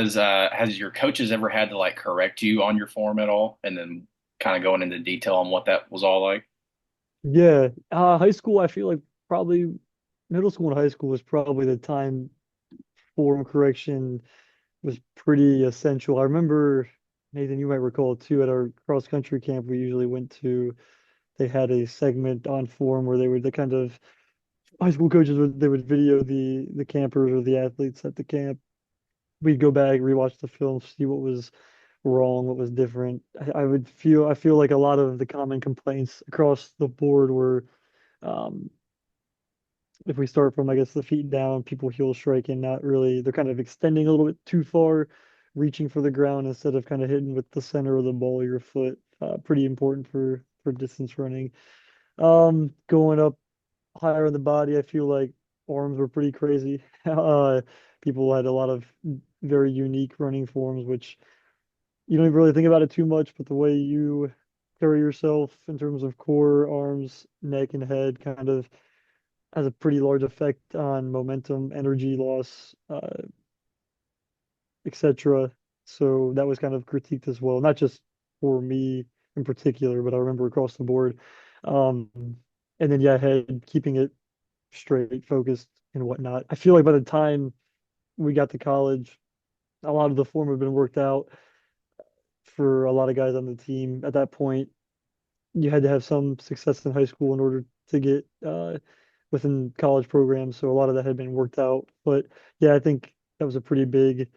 Has your coaches ever had to like correct you on your form at all, and then kind of going into detail on what that was all like? Yeah, high school, I feel like probably middle school and high school was probably the time form correction was pretty essential. I remember, Nathan, you might recall too, at our cross country camp we usually went to, they had a segment on form where they were the kind of high school coaches would they would video the campers or the athletes at the camp. We'd go back, rewatch the film, see what was wrong, what was different. I feel like a lot of the common complaints across the board were um, if we start from, I guess, the feet down, people heel striking, not really, they're kind of extending a little bit too far, reaching for the ground instead of kind of hitting with the center of the ball of your foot. Pretty important for distance running. Going up higher in the body, I feel like arms were pretty crazy. People had a lot of very unique running forms, which you don't even really think about it too much, but the way you carry yourself in terms of core, arms, neck, and head kind of has a pretty large effect on momentum, energy loss, etc. So that was kind of critiqued as well, not just for me in particular, but I remember across the board. Um, and then yeah, head keeping it straight, focused, and whatnot. I feel like by the time we got to college, a lot of the form had been worked out for a lot of guys on the team. At that point, you had to have some success in high school in order to get within college programs. So a lot of that had been worked out. But yeah, I think that was a pretty big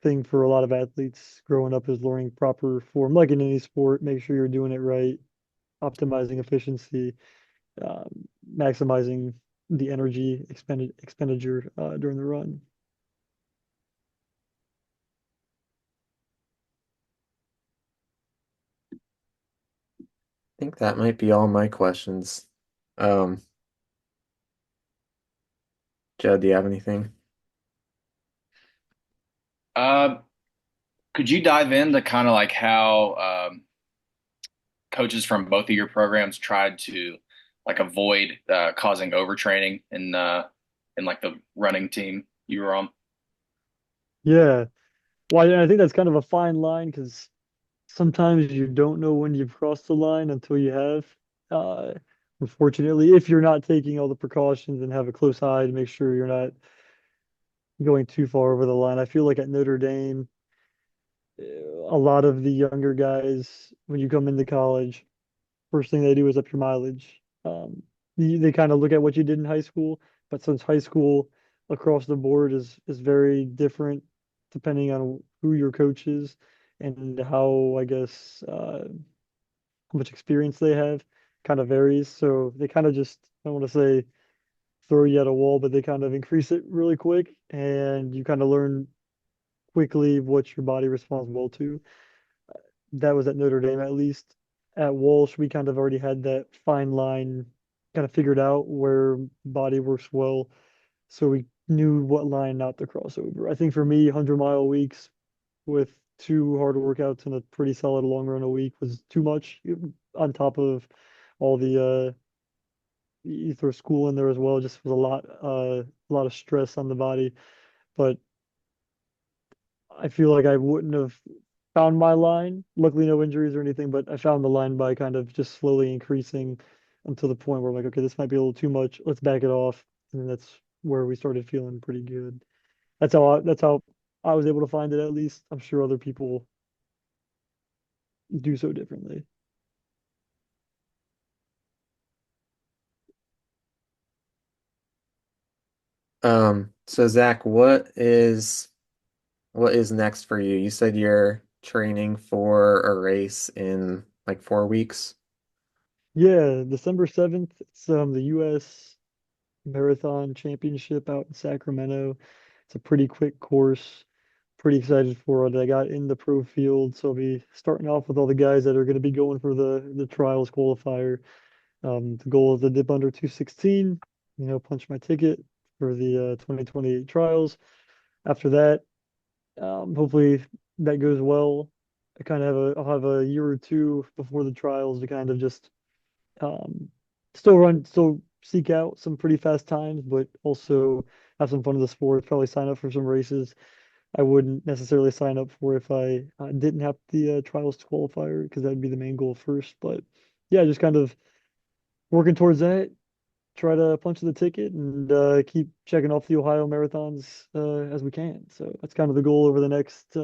thing for a lot of athletes growing up is learning proper form, like in any sport, make sure you're doing it right, optimizing efficiency, um, maximizing the energy expenditure during the run. I think that might be all my questions. Um, Joe, do you have anything? Uh, could you dive into kind of like how coaches from both of your programs tried to like avoid causing overtraining in like the running team you were on? Yeah. Well, I think that's kind of a fine line because sometimes you don't know when you've crossed the line until you have. Uh, Unfortunately, if you're not taking all the precautions and have a close eye to make sure you're not going too far over the line. I feel like at Notre Dame, a lot of the younger guys, when you come into college, first thing they do is up your mileage. They kind of look at what you did in high school, but since high school across the board is very different depending on who your coach is and how, I guess, how much experience they have, kind of varies. So they kind of just, I don't want to say throw you at a wall, but they kind of increase it really quick, and you kind of learn quickly what your body responds well to. That was at Notre Dame, at least. At Walsh, we kind of already had that fine line kind of figured out where body works well. So we knew what line not to cross over. I think for me, 100-mile weeks with two hard workouts and a pretty solid long run a week was too much on top of all the you throw school in there as well. Just was a lot of stress on the body. But I feel like I wouldn't have found my line. Luckily, no injuries or anything, but I found the line by kind of just slowly increasing until the point where I'm like, okay, this might be a little too much. Let's back it off. And that's where we started feeling pretty good. That's how I was able to find it at least. I'm sure other people do so differently. So Zach, what is next for you? You said you're training for a race in like 4 weeks. Yeah, December 7th, it's the US Marathon Championship out in Sacramento. It's a pretty quick course. Pretty excited for it. I got in the pro field, so I'll be starting off with all the guys that are going to be going for the trials qualifier. The goal is to dip under 216, punch my ticket for the 2028 trials. After that, hopefully that goes well. I'll have a year or two before the trials to kind of just um, still seek out some pretty fast times, but also have some fun in the sport. Probably sign up for some races I wouldn't necessarily sign up for if I didn't have the trials to qualifier because that'd be the main goal first. But yeah, just kind of working towards that. Try to punch the ticket and keep checking off the Ohio marathons as we can. So that's kind of the goal over the next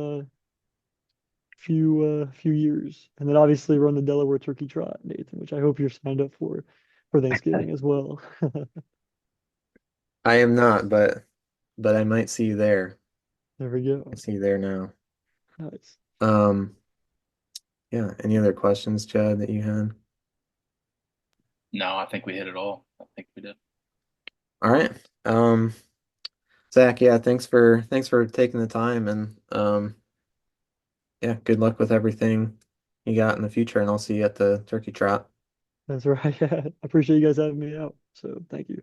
few years, and then obviously run the Delaware Turkey Trot, Nathan, which I hope you're signed up for Thanksgiving as well. I am not, but I might see you there. There we I go. see you there now. Nice. Um, yeah. Any other questions, Chad, that you had? No, I think we hit it all. I think we did. All right. Zach, yeah, thanks for taking the time and yeah, good luck with everything you got in the future, and I'll see you at the turkey trot. That's right. I appreciate you guys having me out. So thank you.